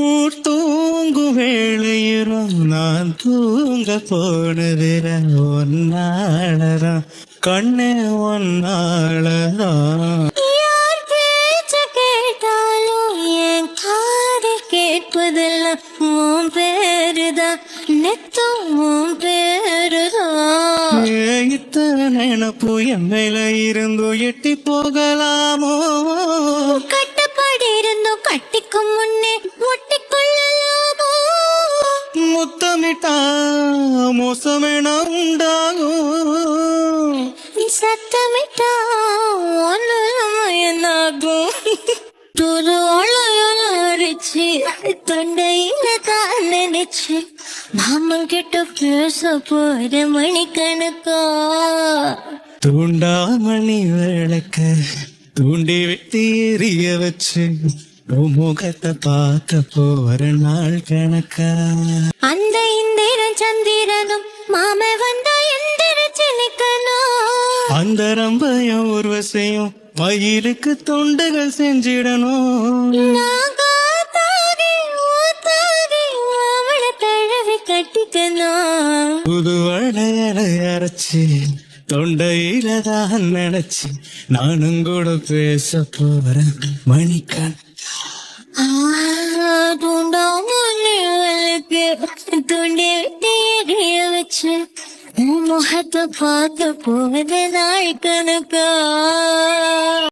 ஊர் தூங்கும் வேளையிலும் நான் தூங்க போனதில ஒன்னாளதான் கண்ணே ஒன்னாளதான். யார் பேச்ச கேட்டாலும் என் காதில் கேட்பதெல்லாம் உன் பேருதான், நெத்தும் உன் பேருதான். இத்தனை நினப்பு என் மேல இருந்தோ எட்டி போகலாமோ? கட்டப்பாடு இருந்தும் கட்டிக்கும் முன்னே ஒட்டிக்கொள்ளலாமோ? முத்தமிட்டா மோசமென உண்டாகும், சத்தமிட்டா என்னாகும்? துரு அழைச்சு தொண்டையில தான் நினைச்சு மாமன் கிட்ட பேச போற மணிக்கணக்கா. தூண்டாமணி விளக்க தூண்டி வெட்டி எரிய வச்சு உன் முகத்தை பார்க்க போற நாள் கணக்கா. அந்த இந்திரன் சந்திரனும் மாம வந்தா எந்திரச்சிருக்கணும். அந்த ரம்பையும் உருவசையும் மயிலுக்கு தொண்டுகள் செஞ்சிடணும். நான் காத்தாடி ஊத்தாடி அவளை தழுவி கட்டிக்கணும். புது வளையலை அரைச்சி தொண்டையில தான் நினைச்சு நானும் கூட பேச போறேன் மணிக்கண். தூண்டாமலுக்கு துண்டி விட்டு எரிய வச்சு முகத்தை பார்க்க போவது நாள் கணக்கா.